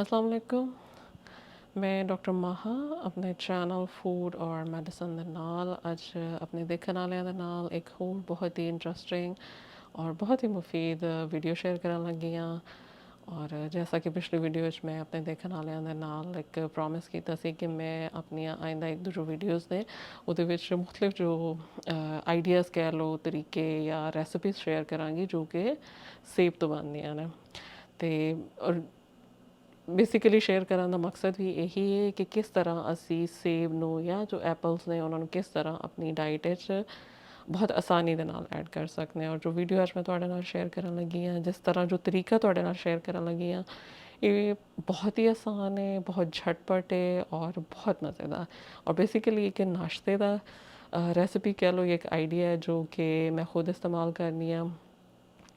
अस्सलाम वालेकुम। मैं डॉक्टर माहा अपने चैनल फूड और मैडिसन ਦੇ ਨਾਲ ਅੱਜ ਆਪਣੇ ਦੇਖਣ ਵਾਲਿਆਂ ਦੇ ਨਾਲ ਇੱਕ ਹੋਰ ਬਹੁਤ ਹੀ ਇੰਟਰਸਟਿੰਗ ਔਰ ਬਹੁਤ ਹੀ ਮੁਫੀਦ ਵੀਡੀਓ ਸ਼ੇਅਰ ਕਰਨ ਲੱਗੀ ਹਾਂ। ਔਰ ਜੈਸਾ ਕਿ ਪਿਛਲੀ ਵੀਡੀਓ ਵਿੱਚ ਮੈਂ ਆਪਣੇ ਦੇਖਣ ਵਾਲਿਆਂ ਦੇ ਨਾਲ ਇੱਕ ਪ੍ਰੋਮਿਸ ਕੀਤਾ ਸੀ ਕਿ ਮੈਂ ਆਪਣੀਆਂ ਆਇੰਦਾ ਇੱਕ ਦੋ ਜੋ ਵੀਡੀਓਜ਼ ਨੇ ਉਹਦੇ ਵਿੱਚ ਮੁਖਤਲਿਫ ਜੋ ਆਈਡੀਆਜ਼ ਕਹਿ ਲਓ, ਤਰੀਕੇ ਜਾਂ ਰੈਸਿਪੀਜ਼ ਸ਼ੇਅਰ ਕਰਾਂਗੀ ਜੋ ਕਿ ਸੇਬ ਤੋਂ ਬਣਦੀਆਂ ਨੇ। ਅਤੇ ਬੇਸਿਕਲੀ ਸ਼ੇਅਰ ਕਰਨ ਦਾ ਮਕਸਦ ਵੀ ਇਹੀ ਹੈ ਕਿ ਕਿਸ ਤਰ੍ਹਾਂ ਅਸੀਂ ਸੇਬ ਨੂੰ ਜਾਂ ਜੋ ਐਪਲਸ ਨੇ ਉਹਨਾਂ ਨੂੰ ਕਿਸ ਤਰ੍ਹਾਂ ਆਪਣੀ ਡਾਈਟ ਵਿੱਚ ਬਹੁਤ ਆਸਾਨੀ ਦੇ ਨਾਲ ਐਡ ਕਰ ਸਕਦੇ ਹਾਂ। ਔਰ ਜੋ ਵੀਡੀਓ ਅੱਜ ਮੈਂ ਤੁਹਾਡੇ ਨਾਲ ਸ਼ੇਅਰ ਕਰਨ ਲੱਗੀ ਹਾਂ, ਜਿਸ ਤਰ੍ਹਾਂ ਜੋ ਤਰੀਕਾ ਤੁਹਾਡੇ ਨਾਲ ਸ਼ੇਅਰ ਕਰਨ ਲੱਗੀ ਹਾਂ, ਇਹ ਬਹੁਤ ਹੀ ਆਸਾਨ ਹੈ, ਬਹੁਤ ਝਟਪਟ ਹੈ ਔਰ ਬਹੁਤ ਮਜ਼ੇਦਾਰ। ਔਰ ਬੇਸਿਕਲੀ ਇੱਕ ਨਾਸ਼ਤੇ ਦਾ ਰੈਸਿਪੀ ਕਹਿ ਲਓ, ਇੱਕ ਆਈਡੀਆ ਹੈ ਜੋ ਕਿ ਮੈਂ ਖੁਦ ਇਸਤੇਮਾਲ ਕਰਨੀ ਆ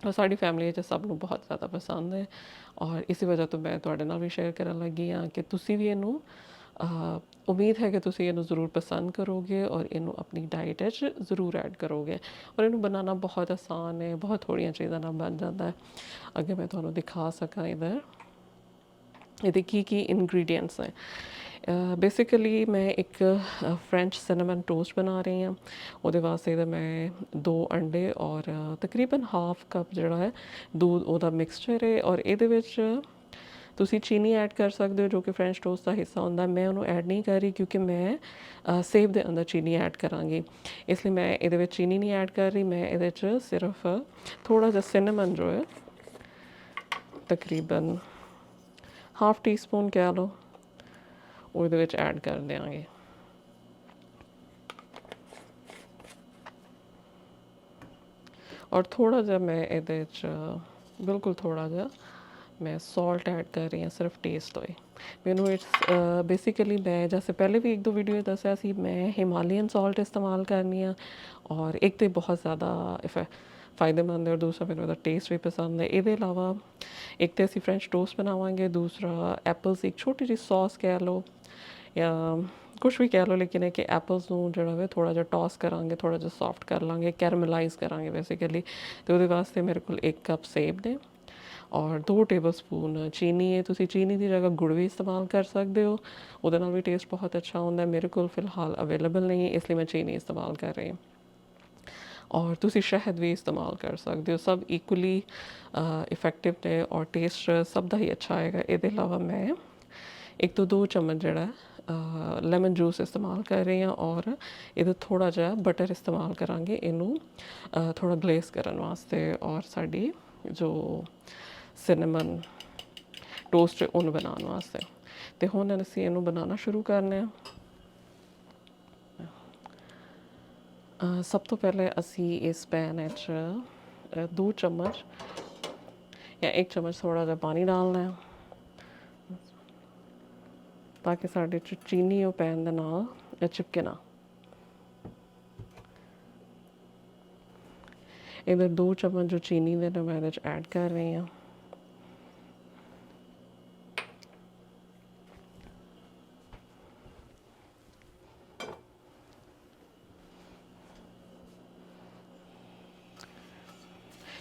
ਔਰ ਸਾਡੀ ਫੈਮਿਲੀ ਵਿੱਚ ਸਭ ਨੂੰ ਬਹੁਤ ਜ਼ਿਆਦਾ ਪਸੰਦ ਹੈ। ਔਰ ਇਸੇ ਵਜ੍ਹਾ ਤੋਂ ਮੈਂ ਤੁਹਾਡੇ ਨਾਲ ਵੀ ਸ਼ੇਅਰ ਕਰਨ ਲੱਗੀ ਹਾਂ ਕਿ ਤੁਸੀਂ ਵੀ ਇਹਨੂੰ ਉਮੀਦ ਹੈ ਕਿ ਤੁਸੀਂ ਇਹਨੂੰ ਜ਼ਰੂਰ ਪਸੰਦ ਕਰੋਗੇ ਔਰ ਇਹਨੂੰ ਆਪਣੀ ਡਾਈਟ ਵਿੱਚ ਜ਼ਰੂਰ ਐਡ ਕਰੋਗੇ। ਔਰ ਇਹਨੂੰ ਬਣਾਉਣਾ ਬਹੁਤ ਆਸਾਨ ਹੈ, ਬਹੁਤ ਥੋੜ੍ਹੀਆਂ ਚੀਜ਼ਾਂ ਨਾਲ ਬਣ ਜਾਂਦਾ ਹੈ। ਅੱਗੇ ਮੈਂ ਤੁਹਾਨੂੰ ਦਿਖਾ ਸਕਾਂ ਇੱਧਰ ਇਹਦੇ ਕੀ ਇਨਗਰੀਡੀਐਂਟਸ ਹੈ। ਬੇਸਿਕਲੀ ਮੈਂ ਇੱਕ ਫਰੈਂਚ ਸਿਨੇਮਨ ਟੋਸਟ ਬਣਾ ਰਹੀ ਹਾਂ। ਉਹਦੇ ਵਾਸਤੇ ਤਾਂ ਮੈਂ 2 ਅੰਡੇ ਔਰ ਤਕਰੀਬਨ ਹਾਫ ਕੱਪ ਜਿਹੜਾ ਹੈ दूध ਉਹਦਾ ਮਿਕਸਚਰ ਹੈ। ਔਰ ਇਹਦੇ ਵਿੱਚ ਤੁਸੀਂ ਚੀਨੀ ਐਡ ਕਰ ਸਕਦੇ ਹੋ ਜੋ ਕਿ ਫਰੈਂਚ ਟੋਸਟ ਦਾ ਹਿੱਸਾ ਹੁੰਦਾ। ਮੈਂ ਉਹਨੂੰ ਐਡ ਨਹੀਂ ਕਰ ਰਹੀ ਕਿਉਂਕਿ ਮੈਂ ਸੇਬ ਦੇ ਅੰਦਰ ਚੀਨੀ ਐਡ ਕਰਾਂਗੀ, ਇਸ ਲਈ ਮੈਂ ਇਹਦੇ ਵਿੱਚ ਚੀਨੀ ਨਹੀਂ ਐਡ ਕਰ ਰਹੀ। ਮੈਂ ਇਹਦੇ 'ਚ ਸਿਰਫ ਥੋੜ੍ਹਾ ਜਿਹਾ ਸਿਨੇਮਨ ਜੋ ਹੈ ਤਕਰੀਬਨ ਹਾਫ ਟੀ ਸਪੂਨ ਕਹਿ ਲਓ, ਉਹਦੇ ਵਿੱਚ ਐਡ ਕਰ ਦਿਆਂਗੇ। ਔਰ ਥੋੜਾ ਜਿਹਾ ਮੈਂ ਇਹਦੇ 'ਚ ਬਿਲਕੁਲ ਥੋੜਾ ਜਿਹਾ मैं सॉल्ट ऐड कर रही ਹਾਂ सिर्फ टेस्ट होए। मैनू इट्स बेसिकली मैं जैसे पहले भी एक दो वीडियो दसिया सी मैं हिमालयन सॉल्ट इस्तेमाल करनी हाँ और एक तो बहुत ज़्यादा फ़ायदेमंद है और दूसरा मैंने उसका टेस्ट भी पसंद है। ये अलावा एक तो असी फ्रेंच टोस्ट बनावांगे, दूसरा एप्पल्स एक छोटी जी सॉस कह लो या कुछ भी कह लो, लेकिन है कि एप्पल्स ਨੂੰ ਜਿਹੜਾ ਵੇ ਥੋੜਾ ਜਿਹਾ ਟੌਸ ਕਰਾਂਗੇ, ਥੋੜਾ ਜਿਹਾ ਸੌਫਟ ਕਰ ਲਾਂਗੇ, ਕੈਰਮਲਾਈਜ਼ ਕਰਾਂਗੇ ਬੇਸਿਕਲੀ। ਅਤੇ ਉਹਦੇ ਵਾਸਤੇ ਮੇਰੇ ਕੋਲ 1 ਕੱਪ ਸੇਬ ਨੇ ਔਰ 2 ਟੇਬਲ ਸਪੂਨ ਚੀਨੀ ਹੈ। ਤੁਸੀਂ ਚੀਨੀ ਦੀ ਜਗ੍ਹਾ ਗੁੜ ਵੀ ਇਸਤੇਮਾਲ ਕਰ ਸਕਦੇ ਹੋ, ਉਹਦੇ ਨਾਲ ਵੀ ਟੇਸਟ ਬਹੁਤ ਅੱਛਾ ਹੁੰਦਾ। ਮੇਰੇ ਕੋਲ ਫਿਲਹਾਲ ਅਵੇਲੇਬਲ ਨਹੀਂ ਹੈ ਇਸ ਲਈ ਮੈਂ ਚੀਨੀ ਇਸਤੇਮਾਲ ਕਰ ਰਹੀ ਹਾਂ। ਔਰ ਤੁਸੀਂ ਸ਼ਹਿਦ ਵੀ ਇਸਤੇਮਾਲ ਕਰ ਸਕਦੇ ਹੋ, ਸਭ ਇਕੁਅਲੀ ਇਫੈਕਟਿਵ ਨੇ ਔਰ ਟੇਸਟ ਸਭ ਦਾ ਹੀ ਅੱਛਾ ਆਏਗਾ। ਇਹਦੇ ਇਲਾਵਾ ਮੈਂ 1 ਤੋਂ 2 ਚਮਚ ਜਿਹੜਾ ਲੈਮਨ ਜੂਸ ਇਸਤੇਮਾਲ ਕਰ ਰਹੀ ਹਾਂ ਔਰ ਇਹਦਾ ਥੋੜ੍ਹਾ ਜਿਹਾ ਬਟਰ ਇਸਤੇਮਾਲ ਕਰਾਂਗੇ ਇਹਨੂੰ ਥੋੜ੍ਹਾ ਗਲੇਸ ਕਰਨ ਵਾਸਤੇ ਔਰ ਸਾਡੀ ਜੋ ਸਿਨੇਮਨ ਟੋਸਟ ਉਹਨੂੰ ਬਣਾਉਣ ਵਾਸਤੇ। ਅਤੇ ਹੁਣ ਅਸੀਂ ਇਹਨੂੰ ਬਣਾਉਣਾ ਸ਼ੁਰੂ ਕਰਨੇ ਹਾਂ। ਸਭ ਤੋਂ ਪਹਿਲੇ ਅਸੀਂ ਇਸ ਪੈਨ ਵਿੱਚ 2 ਚਮਚ ਜਾਂ 1 ਚਮਚ ਥੋੜ੍ਹਾ ਜਿਹਾ ਪਾਣੀ ਡਾਲਣਾ ਹੈ ਤਾਂ ਕਿ ਸਾਡੇ ਚੀਨੀ ਉਹ ਪੈਨ ਦੇ ਨਾਲ ਚਿਪਕੇ ਨਾ। ਇਹਦੇ 2 ਚਮਚ ਜੋ ਚੀਨੀ ਦੇ ਨੇ ਮੈਂ ਇਹਦੇ 'ਚ ਐਡ ਕਰ ਰਹੀ ਹਾਂ।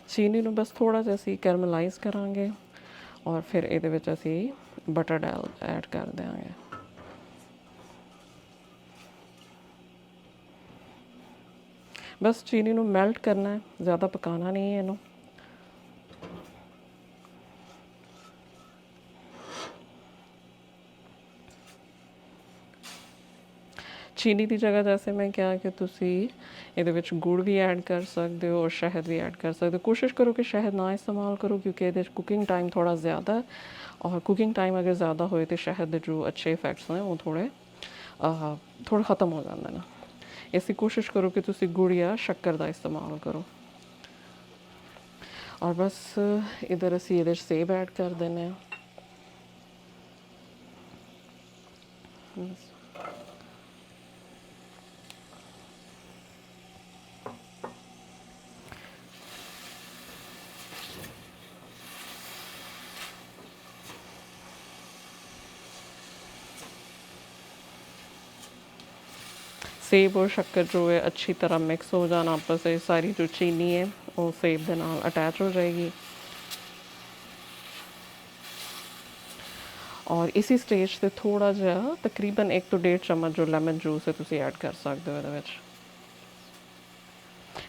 ਚੀਨੀ ਨੂੰ ਬਸ ਥੋੜ੍ਹਾ ਜਿਹਾ ਅਸੀਂ ਕੈਰਮਲਾਈਜ਼ ਕਰਾਂਗੇ ਔਰ ਫਿਰ ਇਹਦੇ ਵਿੱਚ ਅਸੀਂ ਬਟਰ ਐਡ ਕਰ ਦਿਆਂਗੇ। ਬਸ ਚੀਨੀ ਨੂੰ ਮੈਲਟ ਕਰਨਾ ਹੈ, ਜ਼ਿਆਦਾ ਪਕਾਉਣਾ ਨਹੀਂ ਹੈ ਇਹਨੂੰ। ਚੀਨੀ ਦੀ ਜਗ੍ਹਾ ਜੈਸੇ ਮੈਂ ਕਿਹਾ ਕਿ ਤੁਸੀਂ ਇਹਦੇ ਵਿੱਚ ਗੁੜ ਵੀ ਐਡ ਕਰ ਸਕਦੇ ਹੋ ਔਰ ਸ਼ਹਿਦ ਵੀ ਐਡ ਕਰ ਸਕਦੇ ਹੋ। ਕੋਸ਼ਿਸ਼ ਕਰੋ ਕਿ ਸ਼ਹਿਦ ਨਾ ਇਸਤੇਮਾਲ ਕਰੋ ਕਿਉਂਕਿ ਇਹਦੇ 'ਚ ਕੁਕਿੰਗ ਟਾਈਮ ਥੋੜ੍ਹਾ ਜ਼ਿਆਦਾ ਹੈ ਔਰ ਕੁਕਿੰਗ ਟਾਈਮ ਅਗਰ ਜ਼ਿਆਦਾ ਹੋਏ ਤਾਂ ਸ਼ਹਿਦ ਦੇ ਜੋ ਅੱਛੇ ਇਫੈਕਟਸ ਨੇ ਉਹ ਥੋੜ੍ਹੇ ਖ਼ਤਮ ਹੋ ਜਾਂਦੇ ਨੇ। ਇਸ ਲਈ ਕੋਸ਼ਿਸ਼ ਕਰੋ ਕਿ ਤੁਸੀਂ ਗੁੜ ਜਾਂ ਸ਼ੱਕਰ ਦਾ ਇਸਤੇਮਾਲ ਕਰੋ। ਔਰ ਬਸ ਇਧਰ ਅਸੀਂ ਇਹਦੇ 'ਚ ਸੇਬ ਐਡ ਕਰ ਦਿੰਦੇ ਹਾਂ। सेब और शक्कर जो है अच्छी तरह मिक्स हो जाना आपस से, सारी जो चीनी है वो सेब के नाल अटैच हो जाएगी। और इसी स्टेज ते थोड़ा जिहा तकरीबन 1 ਤੋਂ 1.5 चम्मच जो लेमन जूस है तुसी ऐड कर सकते हो ਇਹਦੇ ਵਿੱਚ।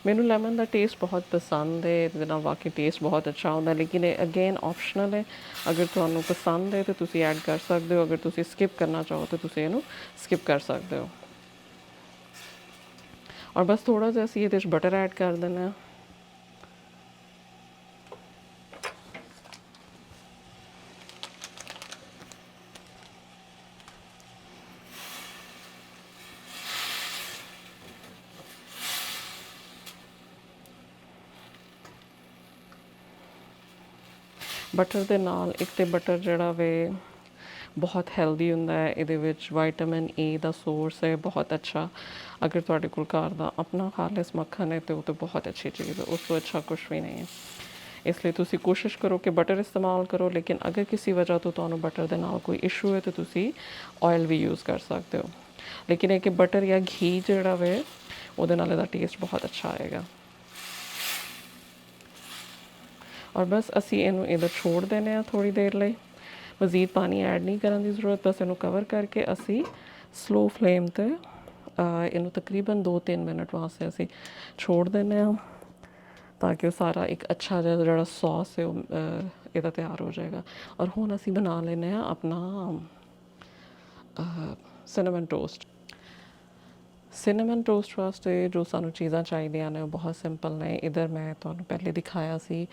ਮੈਨੂੰ ਲੈਮਨ ਦਾ ਟੇਸਟ ਬਹੁਤ ਪਸੰਦ ਹੈ, ਇਹਦੇ ਨਾਲ ਵਾਕਈ ਟੇਸਟ ਬਹੁਤ ਅੱਛਾ ਹੁੰਦਾ, ਲੇਕਿਨ ਇਹ ਅਗੇਨ ਆਪਸ਼ਨਲ ਹੈ। ਅਗਰ ਤੁਹਾਨੂੰ ਪਸੰਦ ਹੈ ਤਾਂ ਤੁਸੀਂ ਐਡ ਕਰ ਸਕਦੇ ਹੋ, ਅਗਰ ਤੁਸੀਂ ਸਕਿਪ ਕਰਨਾ ਚਾਹੋ ਤਾਂ ਤੁਸੀਂ ਇਹਨੂੰ ਸਕਿਪ ਕਰ ਸਕਦੇ ਹੋ। ਔਰ ਬਸ ਥੋੜਾ ਜਿਹਾ ਅਸੀਂ ਇਹਦੇ 'ਚ ਬਟਰ ਐਡ ਕਰ ਦਿੰਦੇ ਹਾਂ। ਬਟਰ ਦੇ ਨਾਲ ਇੱਕ ਤਾਂ ਬਟਰ ਜਿਹੜਾ ਵੇ ਬਹੁਤ ਹੈਲਦੀ ਹੁੰਦਾ ਹੈ, ਇਹਦੇ ਵਿੱਚ ਵਿਟਾਮਿਨ ਏ ਦਾ ਸੋਰਸ ਹੈ ਬਹੁਤ ਅੱਛਾ। ਅਗਰ ਤੁਹਾਡੇ ਕੋਲ ਘਰ ਦਾ ਆਪਣਾ ਖਾਲਿਸ ਮੱਖਣ ਹੈ ਤਾਂ ਉਹ ਤਾਂ ਬਹੁਤ ਅੱਛੀ ਚੀਜ਼ ਹੈ, ਉਸ ਤੋਂ ਅੱਛਾ ਕੁਛ ਵੀ ਨਹੀਂ ਹੈ। ਇਸ ਲਈ ਤੁਸੀਂ ਕੋਸ਼ਿਸ਼ ਕਰੋ ਕਿ ਬਟਰ ਇਸਤੇਮਾਲ ਕਰੋ, ਲੇਕਿਨ ਅਗਰ ਕਿਸੇ ਵਜ੍ਹਾ ਤੋਂ ਤੁਹਾਨੂੰ ਬਟਰ ਦੇ ਨਾਲ ਕੋਈ ਇਸ਼ੂ ਹੈ ਤਾਂ ਤੁਸੀਂ ਆਇਲ ਵੀ ਯੂਜ਼ ਕਰ ਸਕਦੇ ਹੋ। ਲੇਕਿਨ ਇਹ ਕਿ ਬਟਰ ਜਾਂ ਘੀ ਜਿਹੜਾ ਵੇ ਉਹਦੇ ਨਾਲ ਇਹਦਾ ਟੇਸਟ ਬਹੁਤ ਅੱਛਾ ਆਏਗਾ। ਔਰ ਬਸ ਅਸੀਂ ਇਹਨੂੰ ਇਹਦਾ ਛੋੜ ਦਿੰਦੇ ਹਾਂ ਥੋੜ੍ਹੀ ਦੇਰ ਲਈ। ਮਜ਼ੀਦ ਪਾਣੀ ਐਡ ਨਹੀਂ ਕਰਨ ਦੀ ਜ਼ਰੂਰਤ, ਬਸ ਇਹਨੂੰ ਕਵਰ ਕਰਕੇ ਅਸੀਂ ਸਲੋ ਫਲੇਮ 'ਤੇ ਇਹਨੂੰ ਤਕਰੀਬਨ 2-3 ਮਿੰਟ ਵਾਸਤੇ ਅਸੀਂ ਛੋੜ ਦਿੰਦੇ ਹਾਂ, ਤਾਂ ਕਿ ਉਹ ਸਾਰਾ ਇੱਕ ਅੱਛਾ ਜਿਹਾ ਜਿਹੜਾ ਸੌਸ ਹੈ ਉਹ ਇਹਦਾ ਤਿਆਰ ਹੋ ਜਾਏਗਾ। ਔਰ ਹੁਣ ਅਸੀਂ ਬਣਾ ਲੈਂਦੇ ਹਾਂ ਆਪਣਾ ਸਿਨੇਮਨ ਟੋਸਟ। ਸਿਨੇਮਨ ਟੋਸਟ ਵਾਸਤੇ ਜੋ ਸਾਨੂੰ ਚੀਜ਼ਾਂ ਚਾਹੀਦੀਆਂ ਨੇ ਉਹ ਬਹੁਤ ਸਿੰਪਲ ਨੇ। ਇੱਧਰ ਮੈਂ ਤੁਹਾਨੂੰ ਪਹਿਲੇ ਦਿਖਾਇਆ ਸੀ,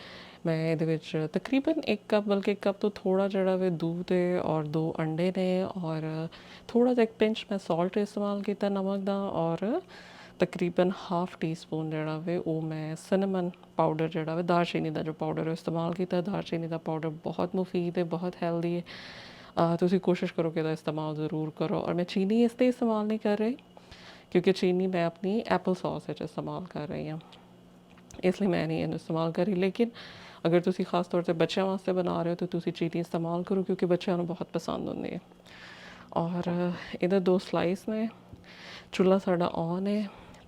ਮੈਂ ਇਹਦੇ ਵਿੱਚ ਤਕਰੀਬਨ 1 ਕੱਪ, ਬਲਕਿ 1 ਕੱਪ ਤੋਂ ਥੋੜ੍ਹਾ ਜਿਹੜਾ ਵੇ दूध है और 2 अंडे ने और थोड़ा ਜਿਹਾ 1 ਪਿੰਚ ਮੈਂ ਸਾਲਟ ਇਸਤੇਮਾਲ ਕੀਤਾ ਨਮਕ ਦਾ, ਔਰ ਤਕਰੀਬਨ ਹਾਫ ਟੀ ਸਪੂਨ ਜਿਹੜਾ ਵੇ ਉਹ ਮੈਂ ਸਿਨੇਮਨ ਪਾਊਡਰ ਜਿਹੜਾ ਵੇ ਦਾਲਚੀਨੀ ਦਾ ਜੋ ਪਾਊਡਰ ਉਹ ਇਸਤੇਮਾਲ ਕੀਤਾ। ਦਾਲਚੀਨੀ ਦਾ ਪਾਊਡਰ ਬਹੁਤ ਮੁਫੀਦ ਹੈ, ਬਹੁਤ ਹੈਲਦੀ ਹੈ। ਤੁਸੀਂ ਕੋਸ਼ਿਸ਼ ਕਰੋ ਕਿ ਇਹਦਾ ਇਸਤੇਮਾਲ ਜ਼ਰੂਰ ਕਰੋ। ਔਰ ਮੈਂ ਚੀਨੀ ਇਸ 'ਤੇ ਇਸਤੇਮਾਲ ਨਹੀਂ ਕਰ ਰਹੀ क्योंकि चीनी मैं अपनी एप्पल सॉस इस्तेमाल कर रही हाँ, इसलिए मैं नहीं इन्हू इस्तेमाल करी। लेकिन अगर तुसी खास तौर से बच्चों वास्ते बना रहे हो तो तुसी चीनी इस्तेमाल करो, क्योंकि बच्चों को बहुत पसंद होंदी है। और इधर 2 स्लाइस ने, चूल्हा साडा ऑन है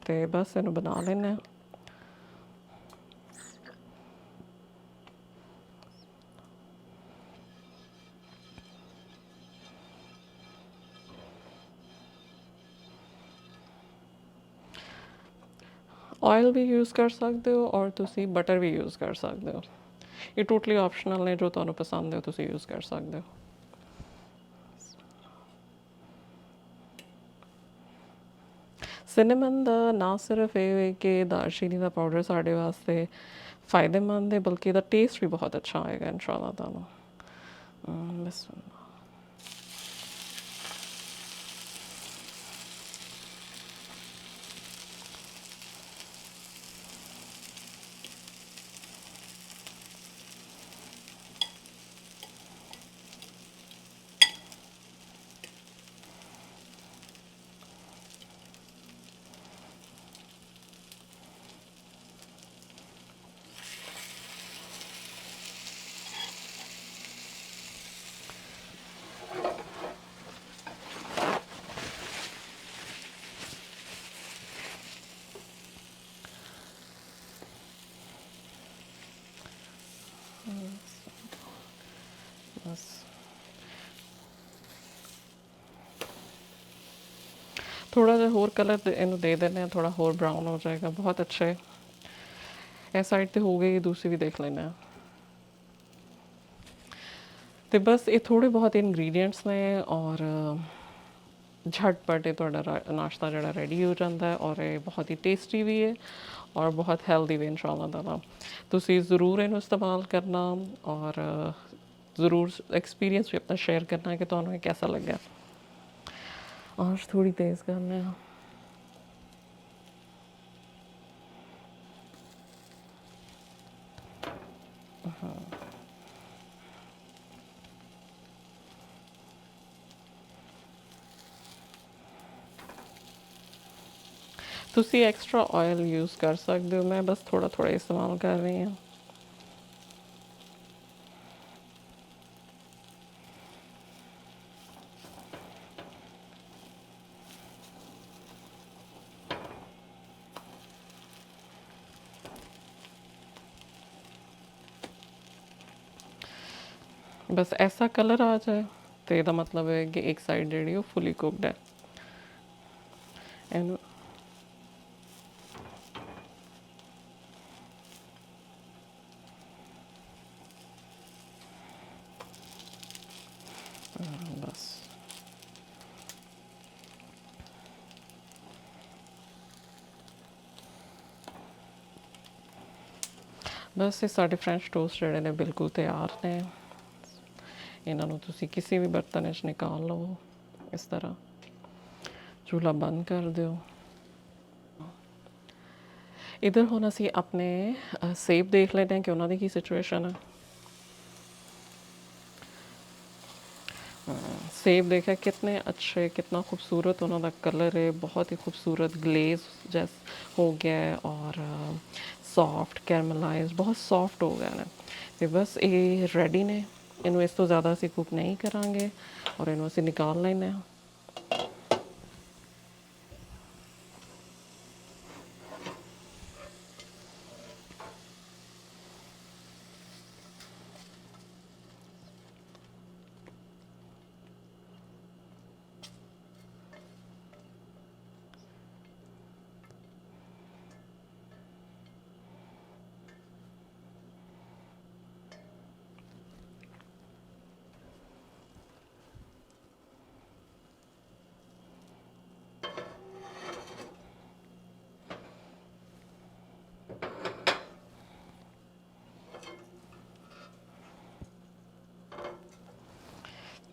तो बस इन्हू बना लेना। ऑयल भी यूज़ कर सकते हो और तुसी बटर भी यूज़ कर सकते हो। ये टोटली ऑप्शनल ने, जो तुहानू पसंद है तुसी यूज़ कर सकते हो। सिनेमन ਦਾ ਨਾ ਸਿਰਫ ਇਹ ਹੈ ਕਿ ਦਾਲਚੀਨੀ ਦਾ ਪਾਊਡਰ ਸਾਡੇ ਵਾਸਤੇ फ़ायदेमंद है, बल्कि ਇਹਦਾ ਟੇਸਟ ਵੀ ਬਹੁਤ ਅੱਛਾ ਆਏਗਾ ਇਨਸ਼ਾਅੱਲਾ ਤੁਹਾਨੂੰ। ਬਸ बस थोड़ा जिहा होर कलर इनू दे देने, थोड़ा होर ब्राउन हो जाएगा, बहुत अच्छा है। इस साइड तो हो गई, दूसरी भी देख लेना। तो बस ये थोड़े बहुत इंग्रेडिएंट्स ने और झटपट ये तुहाडा नाश्ता जिहड़ा रेडी हो जाता है, और ये बहुत ही टेस्टी भी है और बहुत हेल्दी भी इंशाअल्लाह ताला। तुसी ज़रूर इनू इस्तेमाल करना और ज़रूर एक्सपीरियंस भी अपना शेयर करना कि तुहानू कैसा लगा। और थोड़ी तेज़ करने हैं। तुसी एक्स्ट्रा ऑयल यूज़ कर सकते हो, मैं बस थोड़ा थोड़ा इस्तेमाल कर रही हूँ। बस ऐसा कलर आ जाए तो ਇਹਦਾ मतलब है कि एक साइड ਜਿਹੜੀ ਉਹ फुली कुकड है। ਇਹਨੂੰ बस बस ये साढ़े फ्रेंच टोस्ट ਜਿਹੜੇ ਨੇ ਬਿਲਕੁਲ ਤਿਆਰ ਨੇ। ਇਹਨਾਂ ਨੂੰ ਤੁਸੀਂ ਕਿਸੇ ਵੀ ਬਰਤਨ ਵਿੱਚ ਨਿਕਾਲ ਲਓ। ਇਸ ਤਰ੍ਹਾਂ ਚੂल्हा ਬੰਦ ਕਰ ਦਿਓ। इधर ਹੁਣ ਅਸੀਂ ਆਪਣੇ ਸੇਬ ਦੇਖ ਲੈਂਦੇ ਹਾਂ ਕਿ ਉਹਨਾਂ ਦੀ ਕੀ ਸਿਚੁਏਸ਼ਨ ਹੈ। सेब देखा कितने अच्छे, कितना खूबसूरत उन्होंने कलर है, बहुत ही खूबसूरत ग्लेज जैस हो गया है और सॉफ्ट कैरमलाइज बहुत सॉफ्ट हो गया है। तो बस ये रेडी ने, इन्हों इस तो ज़्यादा असी कुक नहीं करांगे और इन्हों असी निकाल लेने।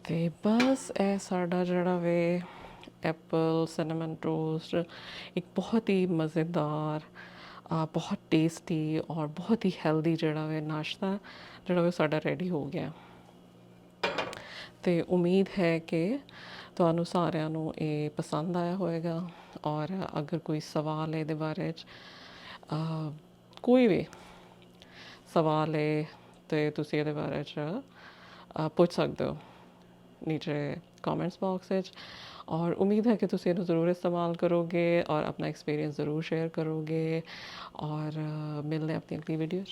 तो बस ए साडा जड़ा वे एप्पल सिनेमन टोस्ट एक बहुत ही मज़ेदार, बहुत टेस्टी और बहुत ही हेल्दी जड़ा वे नाश्ता जड़ा वे साडा रेडी हो गया। तो उम्मीद है कि तुहानू सारिਆਂ ਨੂੰ ਇਹ पसंद आया होएगा और अगर कोई सवाल है ਇਹਦੇ ਬਾਰੇ कोई भी सवाल है तो तुसी ਇਹਦੇ ਬਾਰੇ ਪੁੱਛ ਸਕਦੇ ਹੋ नीचे कमेंट्स बॉक्स। और उम्मीद है कि तुम इन्हें ज़रूर इस्तेमाल करोगे और अपना एक्सपीरियंस ज़रूर शेयर करोगे और मिलने अपनी अगली वीडियो।